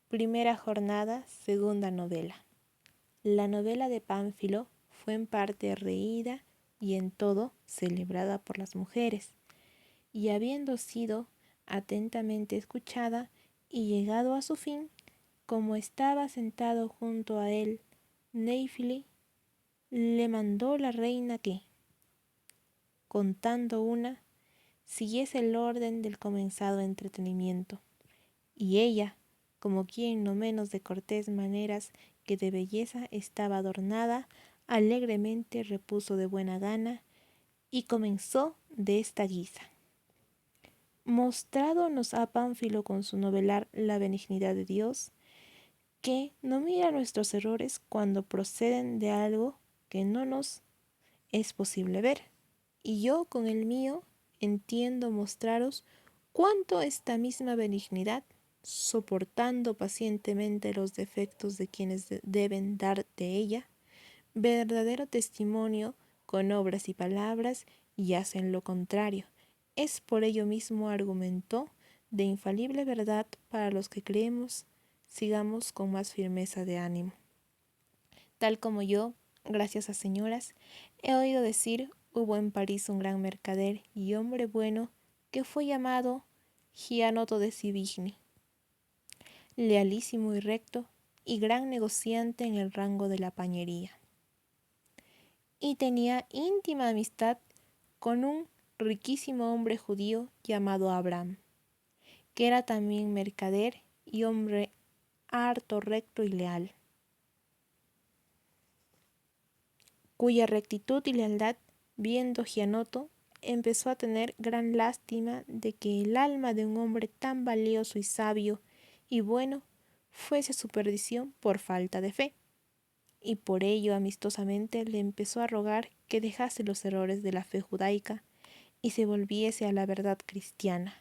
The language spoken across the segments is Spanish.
Primera jornada, segunda novela. La novela de Pánfilo fue en parte reída y en todo celebrada por las mujeres, y habiendo sido atentamente escuchada y llegado a su fin, como estaba sentado junto a él Neifili, le mandó la reina que, contando una, siguiese el orden del comenzado entretenimiento, y ella, como quien no menos de cortés maneras que de belleza estaba adornada, alegremente repuso de buena gana, y comenzó de esta guisa. Mostrado nos ha Pánfilo con su novelar La benignidad de Dios, que no mira nuestros errores cuando proceden de algo que no nos es posible ver. Y yo con el mío entiendo mostraros cuánto esta misma benignidad, soportando pacientemente los defectos de quienes deben dar de ella, verdadero testimonio con obras y palabras, y hacen lo contrario. Es por ello mismo argumento de infalible verdad para los que creemos, sigamos con más firmeza de ánimo. Tal como yo, gracias a señoras, he oído decir, hubo en París un gran mercader y hombre bueno que fue llamado Gianoto de Sivigny, lealísimo y recto, y gran negociante en el rango de la pañería. Y tenía íntima amistad con un riquísimo hombre judío llamado Abraham, que era también mercader y hombre harto recto y leal, cuya rectitud y lealtad, viendo Gianoto, empezó a tener gran lástima de que el alma de un hombre tan valioso y sabio y bueno fuese su perdición por falta de fe, y por ello amistosamente le empezó a rogar que dejase los errores de la fe judaica y se volviese a la verdad cristiana,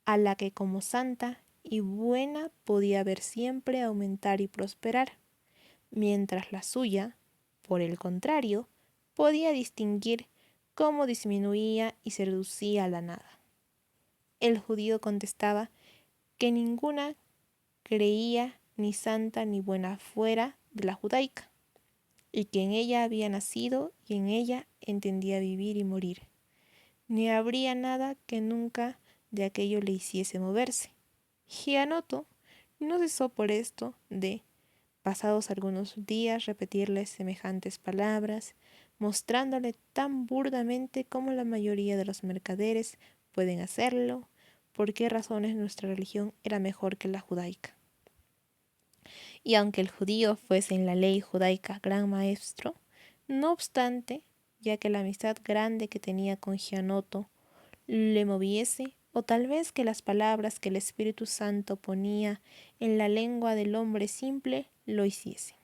a la que como santa y buena podía ver siempre aumentar y prosperar, mientras la suya, por el contrario, podía distinguir cómo disminuía y se reducía a la nada. El judío contestaba que ninguna creía ni santa ni buena fuera de la judaica, y que en ella había nacido y en ella entendía vivir y morir, ni habría nada que nunca de aquello le hiciese moverse. Gianoto no cesó por esto de, pasados algunos días, repetirle semejantes palabras, mostrándole tan burdamente como la mayoría de los mercaderes pueden hacerlo, por qué razones nuestra religión era mejor que la judaica. Y aunque el judío fuese en la ley judaica gran maestro, no obstante, ya que la amistad grande que tenía con Gianoto le moviese, o tal vez que las palabras que el Espíritu Santo ponía en la lengua del hombre simple lo hiciesen.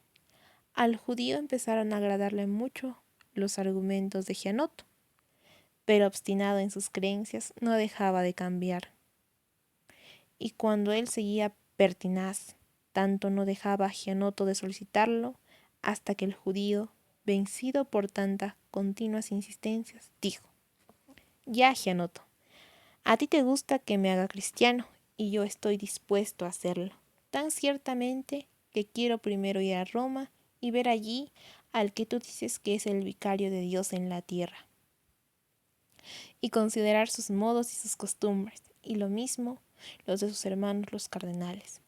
Al judío empezaron a agradarle mucho los argumentos de Gianoto, pero obstinado en sus creencias no dejaba de cambiar. Y cuando él seguía pertinaz, tanto no dejaba a Gianoto de solicitarlo, hasta que el judío, vencido por tantas continuas insistencias, dijo: Ya, Gianoto, a ti te gusta que me haga cristiano, y yo estoy dispuesto a hacerlo, tan ciertamente que quiero primero ir a Roma y ver allí al que tú dices que es el vicario de Dios en la tierra, y considerar sus modos y sus costumbres, y lo mismo los de sus hermanos los cardenales.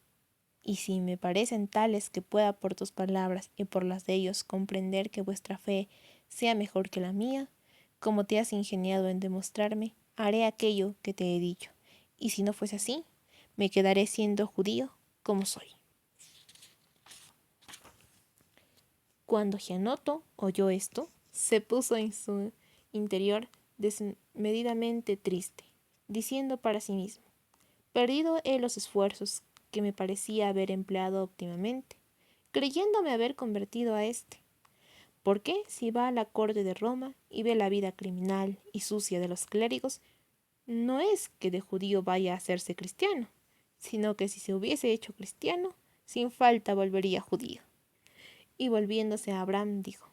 Y si me parecen tales que pueda por tus palabras y por las de ellos comprender que vuestra fe sea mejor que la mía, como te has ingeniado en demostrarme, haré aquello que te he dicho, y si no fuese así, me quedaré siendo judío como soy. Cuando Gianoto oyó esto, se puso en su interior desmedidamente triste, diciendo para sí mismo: perdido he los esfuerzos que me parecía haber empleado óptimamente, creyéndome haber convertido a éste. ¿Por qué, si va a la corte de Roma y ve la vida criminal y sucia de los clérigos, no es que de judío vaya a hacerse cristiano, sino que si se hubiese hecho cristiano, sin falta volvería judío? Y volviéndose a Abraham dijo: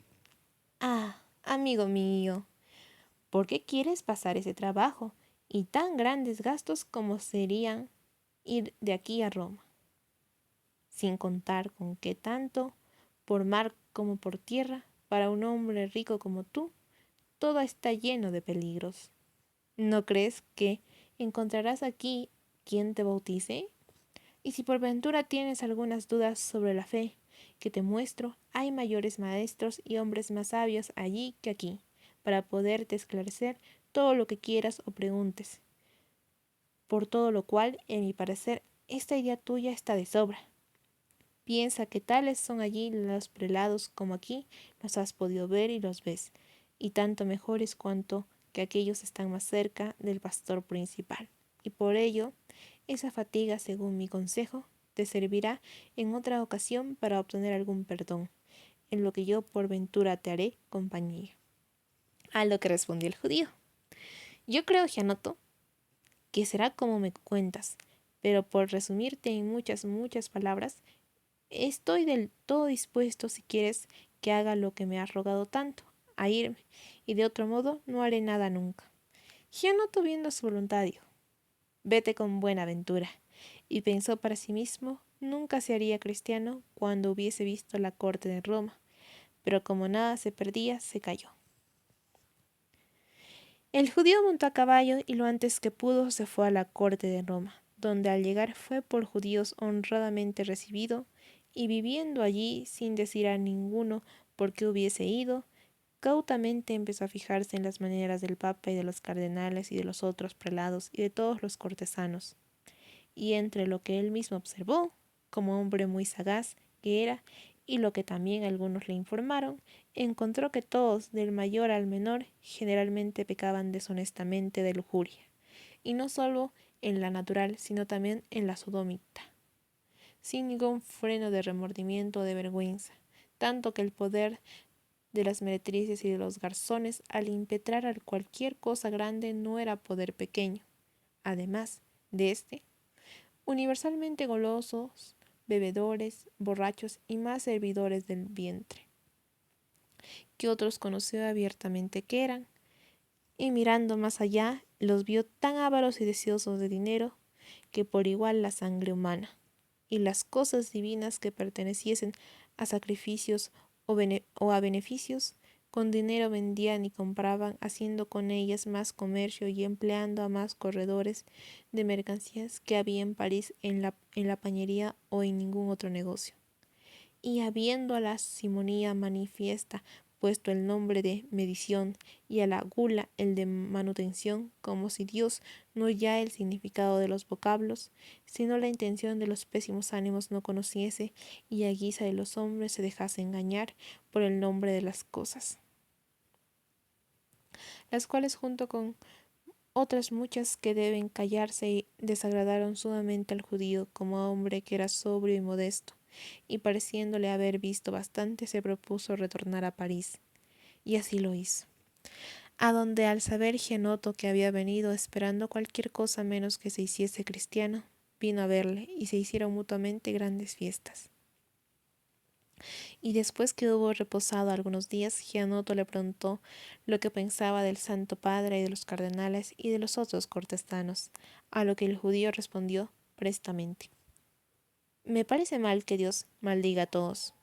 Ah, amigo mío, ¿por qué quieres pasar ese trabajo y tan grandes gastos como serían ir de aquí a Roma? sin contar con que tanto por mar como por tierra, para un hombre rico como tú, todo está lleno de peligros. ¿No crees que encontrarás aquí quien te bautice? Y si por ventura tienes algunas dudas sobre la fe que te muestro, hay mayores maestros y hombres más sabios allí que aquí, para poderte esclarecer todo lo que quieras o preguntes. Por todo lo cual, en mi parecer, esta idea tuya está de sobra. Piensa que tales son allí los prelados como aquí los has podido ver y los ves, y tanto mejores cuanto que aquellos están más cerca del pastor principal. Y por ello, esa fatiga, según mi consejo, te servirá en otra ocasión para obtener algún perdón, en lo que yo por ventura te haré compañía. A lo que respondió el judío: yo creo, Gianoto, que será como me cuentas, pero por resumirte en muchas palabras, estoy del todo dispuesto, si quieres que haga lo que me has rogado tanto, a irme, y de otro modo no haré nada nunca. Gianoto, viendo su voluntad, dijo: vete con buena ventura. Y pensó para sí mismo, nunca se haría cristiano cuando hubiese visto la corte de Roma, pero como nada se perdía, se calló. El judío montó a caballo y lo antes que pudo se fue a la corte de Roma, donde al llegar fue por judíos honradamente recibido, y viviendo allí sin decir a ninguno por qué hubiese ido, cautamente empezó a fijarse en las maneras del papa y de los cardenales y de los otros prelados y de todos los cortesanos. Y entre lo que él mismo observó, como hombre muy sagaz que era, y lo que también algunos le informaron, encontró que todos, del mayor al menor, generalmente pecaban deshonestamente de lujuria, y no solo en la natural, sino también en la sodomita, sin ningún freno de remordimiento o de vergüenza, tanto que el poder de las meretrices y de los garzones al impetrar a cualquier cosa grande no era poder pequeño. Además de este, universalmente golosos, bebedores, borrachos y más servidores del vientre, que otros conoció abiertamente que eran, y mirando más allá, los vio tan ávaros y deseosos de dinero, que por igual la sangre humana, y las cosas divinas que perteneciesen a sacrificios o a beneficios, con dinero vendían y compraban, haciendo con ellas más comercio y empleando a más corredores de mercancías que había en París en la pañería o en ningún otro negocio. Y habiendo a la simonía manifiesta puesto el nombre de medición y a la gula el de manutención, como si Dios no ya el significado de los vocablos, sino la intención de los pésimos ánimos no conociese, y a guisa de los hombres se dejase engañar por el nombre de las cosas, las cuales junto con otras muchas que deben callarse desagradaron sumamente al judío como hombre que era sobrio y modesto, y pareciéndole haber visto bastante se propuso retornar a París, y así lo hizo, a donde al saber Gianoto que había venido esperando cualquier cosa menos que se hiciese cristiano, vino a verle y se hicieron mutuamente grandes fiestas. Y después que hubo reposado algunos días, Gianoto le preguntó lo que pensaba del Santo Padre y de los cardenales y de los otros cortesanos, a lo que el judío respondió prestamente: me parece mal que Dios maldiga a todos.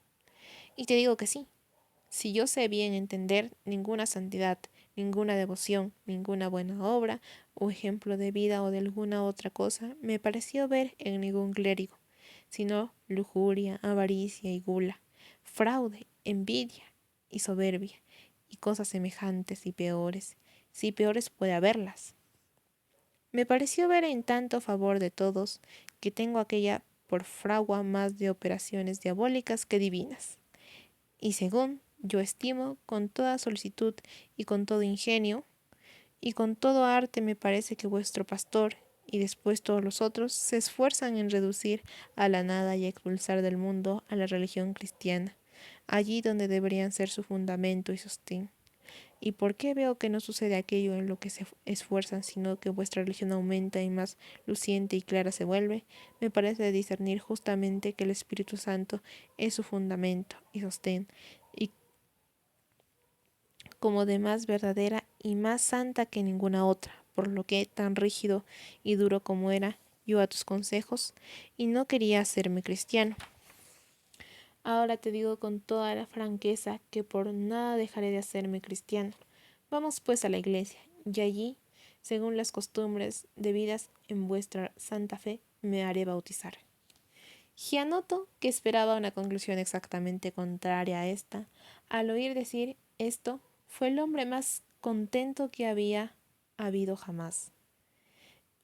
Y te digo que sí, si yo sé bien entender, ninguna santidad, ninguna devoción, ninguna buena obra o ejemplo de vida o de alguna otra cosa me pareció ver en ningún clérigo, sino lujuria, avaricia y gula, fraude, envidia y soberbia, y cosas semejantes y peores, si peores puede haberlas. Me pareció ver en tanto favor de todos que tengo aquella por fragua más de operaciones diabólicas que divinas. Y según yo estimo, con toda solicitud y con todo ingenio, y con todo arte me parece que vuestro pastor, y después todos los otros, se esfuerzan en reducir a la nada y expulsar del mundo a la religión cristiana, allí donde deberían ser su fundamento y sostén. ¿Y por qué veo que no sucede aquello en lo que se esfuerzan, sino que vuestra religión aumenta y más luciente y clara se vuelve? Me parece discernir justamente que el Espíritu Santo es su fundamento y sostén, y como de más verdadera y más santa que ninguna otra, por lo que tan rígido y duro como era yo a tus consejos, y no quería hacerme cristiano. Ahora te digo con toda la franqueza que por nada dejaré de hacerme cristiano. Vamos pues a la iglesia, y allí, según las costumbres debidas en vuestra santa fe, me haré bautizar. Gianoto, que esperaba una conclusión exactamente contraria a esta, al oír decir esto, fue el hombre más contento que había habido jamás.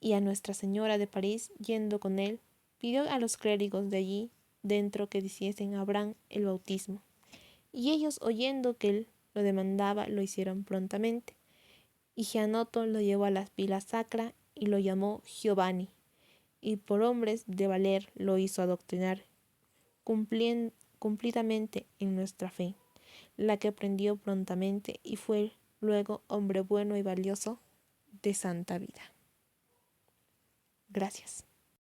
Y a Nuestra Señora de París, yendo con él, pidió a los clérigos de allí dentro que hiciesen a Abraham el bautismo. Y ellos, oyendo que él lo demandaba, lo hicieron prontamente. Y Gianoto lo llevó a la vila sacra y lo llamó Giovanni, y por hombres de valer lo hizo adoctrinar cumplidamente en nuestra fe, la que aprendió prontamente y fue luego hombre bueno y valioso de santa vida. Gracias.